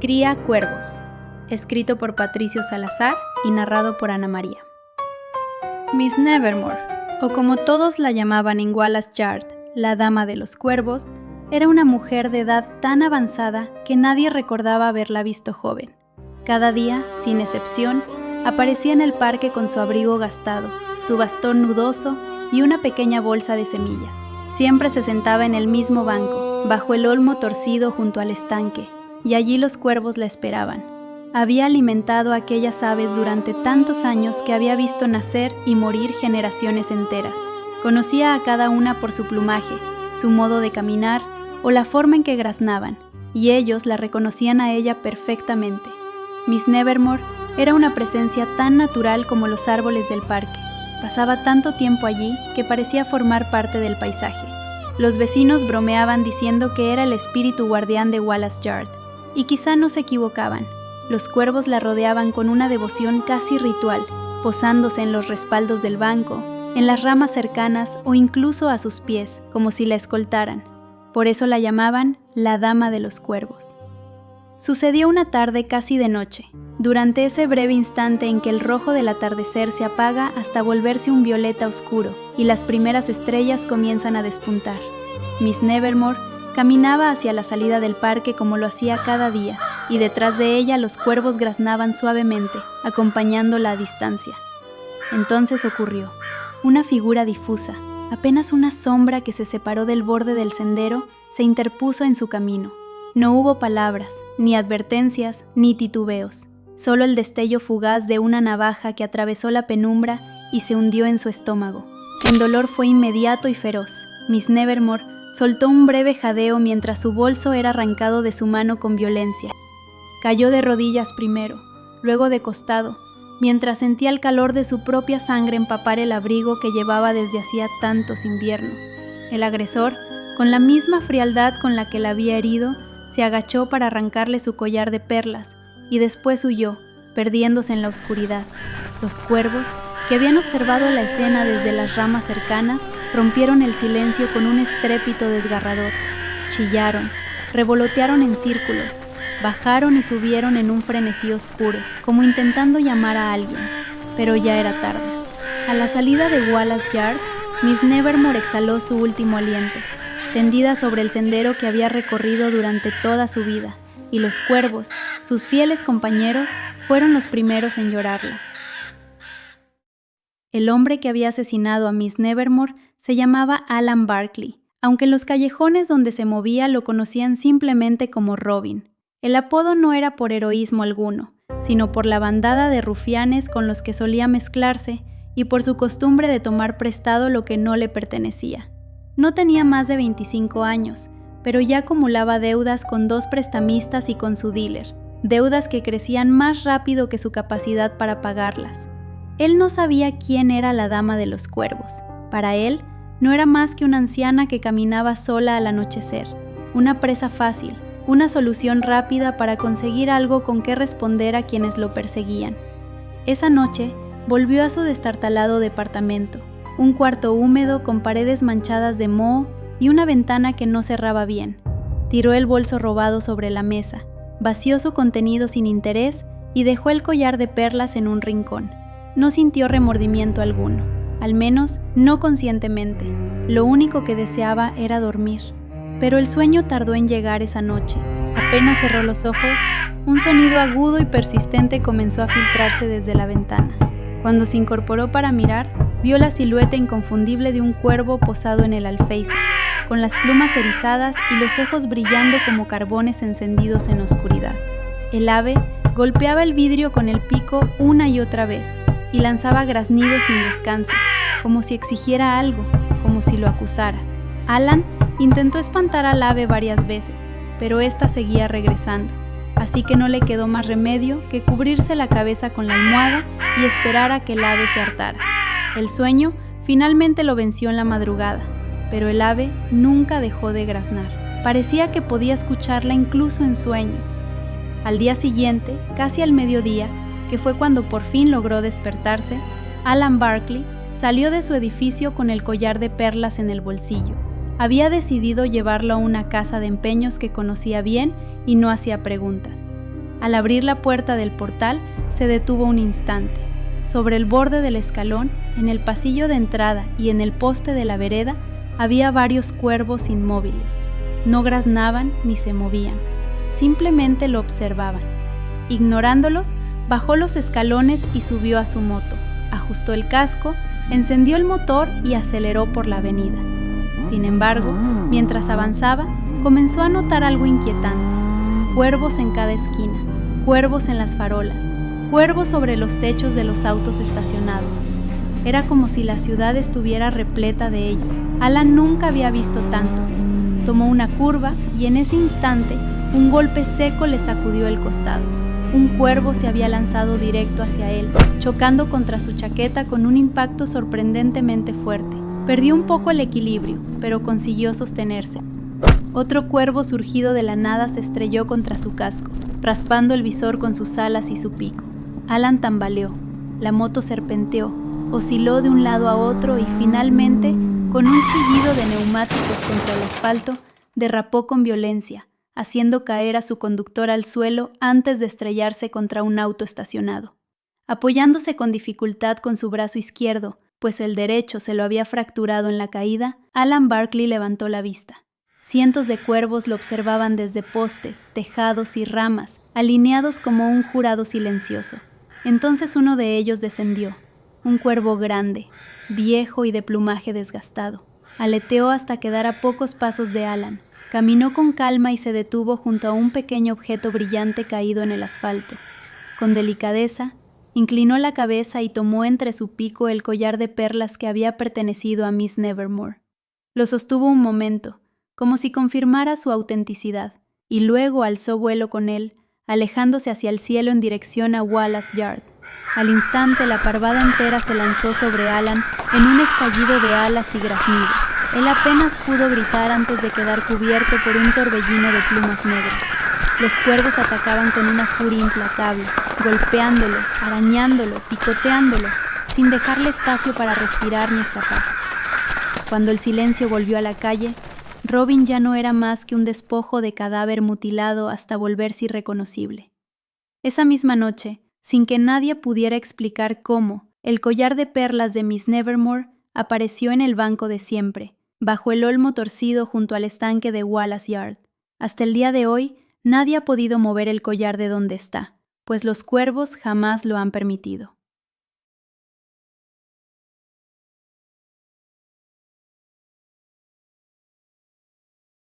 Cría cuervos, escrito por Patricio Salazar y narrado por Ana María. Miss Nevermore, o como todos la llamaban en Wallace Yard, la dama de los cuervos, era una mujer de edad tan avanzada que nadie recordaba haberla visto joven. Cada día, sin excepción, aparecía en el parque con su abrigo gastado, su bastón nudoso y una pequeña bolsa de semillas. Siempre se sentaba en el mismo banco, bajo el olmo torcido junto al estanque, y allí los cuervos la esperaban. Había alimentado a aquellas aves durante tantos años que había visto nacer y morir generaciones enteras. Conocía a cada una por su plumaje, su modo de caminar o la forma en que graznaban, y ellos la reconocían a ella perfectamente. Miss Nevermore era una presencia tan natural como los árboles del parque. Pasaba tanto tiempo allí que parecía formar parte del paisaje. Los vecinos bromeaban diciendo que era el espíritu guardián de Wallace Yard, y quizá no se equivocaban. Los cuervos la rodeaban con una devoción casi ritual, posándose en los respaldos del banco, en las ramas cercanas o incluso a sus pies, como si la escoltaran. Por eso la llamaban la Dama de los Cuervos. Sucedió una tarde casi de noche, durante ese breve instante en que el rojo del atardecer se apaga hasta volverse un violeta oscuro y las primeras estrellas comienzan a despuntar. Miss Nevermore caminaba hacia la salida del parque como lo hacía cada día, y detrás de ella los cuervos graznaban suavemente, acompañándola a distancia. Entonces ocurrió. Una figura difusa, apenas una sombra que se separó del borde del sendero, se interpuso en su camino. No hubo palabras, ni advertencias, ni titubeos, solo el destello fugaz de una navaja que atravesó la penumbra y se hundió en su estómago. El dolor fue inmediato y feroz. Miss Nevermore soltó un breve jadeo mientras su bolso era arrancado de su mano con violencia. Cayó de rodillas primero, luego de costado, mientras sentía el calor de su propia sangre empapar el abrigo que llevaba desde hacía tantos inviernos. El agresor, con la misma frialdad con la que la había herido, se agachó para arrancarle su collar de perlas y después huyó, perdiéndose en la oscuridad. Los cuervos, que habían observado la escena desde las ramas cercanas, rompieron el silencio con un estrépito desgarrador. Chillaron, revolotearon en círculos, bajaron y subieron en un frenesí oscuro, como intentando llamar a alguien, pero ya era tarde. A la salida de Wallace Yard, Miss Nevermore exhaló su último aliento, tendida sobre el sendero que había recorrido durante toda su vida, y los cuervos, sus fieles compañeros, fueron los primeros en llorarla. El hombre que había asesinado a Miss Nevermore se llamaba Alan Barkley, aunque en los callejones donde se movía lo conocían simplemente como Robin. El apodo no era por heroísmo alguno, sino por la bandada de rufianes con los que solía mezclarse y por su costumbre de tomar prestado lo que no le pertenecía. No tenía más de 25 años, pero ya acumulaba deudas con 2 prestamistas y con su dealer, deudas que crecían más rápido que su capacidad para pagarlas. Él no sabía quién era la Dama de los Cuervos. Para él, no era más que una anciana que caminaba sola al anochecer, una presa fácil, una solución rápida para conseguir algo con que responder a quienes lo perseguían. Esa noche, volvió a su destartalado departamento, un cuarto húmedo con paredes manchadas de moho y una ventana que no cerraba bien. Tiró el bolso robado sobre la mesa, vació su contenido sin interés y dejó el collar de perlas en un rincón. No sintió remordimiento alguno, al menos no conscientemente. Lo único que deseaba era dormir. Pero el sueño tardó en llegar esa noche. Apenas cerró los ojos, un sonido agudo y persistente comenzó a filtrarse desde la ventana. Cuando se incorporó para mirar, vio la silueta inconfundible de un cuervo posado en el alféizar, con las plumas erizadas y los ojos brillando como carbones encendidos en oscuridad. El ave golpeaba el vidrio con el pico una y otra vez, y lanzaba graznidos sin descanso, como si exigiera algo, como si lo acusara. Alan intentó espantar al ave varias veces, pero ésta seguía regresando, así que no le quedó más remedio que cubrirse la cabeza con la almohada y esperar a que el ave se hartara. El sueño finalmente lo venció en la madrugada, pero el ave nunca dejó de graznar. Parecía que podía escucharla incluso en sueños. Al día siguiente, casi al mediodía, que fue cuando por fin logró despertarse, Alan Barkley salió de su edificio con el collar de perlas en el bolsillo. Había decidido llevarlo a una casa de empeños que conocía bien y no hacía preguntas. Al abrir la puerta del portal, se detuvo un instante. Sobre el borde del escalón, en el pasillo de entrada y en el poste de la vereda, había varios cuervos inmóviles. No graznaban ni se movían, simplemente lo observaban. Ignorándolos, bajó los escalones y subió a su moto, ajustó el casco, encendió el motor y aceleró por la avenida. Sin embargo, mientras avanzaba, comenzó a notar algo inquietante. Cuervos en cada esquina, cuervos en las farolas, cuervos sobre los techos de los autos estacionados. Era como si la ciudad estuviera repleta de ellos. Alan nunca había visto tantos. Tomó una curva y en ese instante, un golpe seco le sacudió el costado. Un cuervo se había lanzado directo hacia él, chocando contra su chaqueta con un impacto sorprendentemente fuerte. Perdió un poco el equilibrio, pero consiguió sostenerse. Otro cuervo surgido de la nada se estrelló contra su casco, raspando el visor con sus alas y su pico. Alan tambaleó. La moto serpenteó, osciló de un lado a otro y finalmente, con un chillido de neumáticos contra el asfalto, derrapó con violencia, haciendo caer a su conductor al suelo antes de estrellarse contra un auto estacionado. Apoyándose con dificultad con su brazo izquierdo, pues el derecho se lo había fracturado en la caída, Alan Barkley levantó la vista. Cientos de cuervos lo observaban desde postes, tejados y ramas, alineados como un jurado silencioso. Entonces uno de ellos descendió, un cuervo grande, viejo y de plumaje desgastado. Aleteó hasta quedar a pocos pasos de Alan. Caminó con calma y se detuvo junto a un pequeño objeto brillante caído en el asfalto. Con delicadeza, inclinó la cabeza y tomó entre su pico el collar de perlas que había pertenecido a Miss Nevermore. Lo sostuvo un momento, como si confirmara su autenticidad, y luego alzó vuelo con él, alejándose hacia el cielo en dirección a Wallace Yard. Al instante, la parvada entera se lanzó sobre Alan en un estallido de alas y graznidos. Él apenas pudo gritar antes de quedar cubierto por un torbellino de plumas negras. Los cuervos atacaban con una furia implacable, golpeándolo, arañándolo, picoteándolo, sin dejarle espacio para respirar ni escapar. Cuando el silencio volvió a la calle, Robin ya no era más que un despojo de cadáver mutilado hasta volverse irreconocible. Esa misma noche, sin que nadie pudiera explicar cómo, el collar de perlas de Miss Nevermore apareció en el banco de siempre, bajo el olmo torcido junto al estanque de Wallace Yard. Hasta el día de hoy, nadie ha podido mover el collar de donde está, pues los cuervos jamás lo han permitido.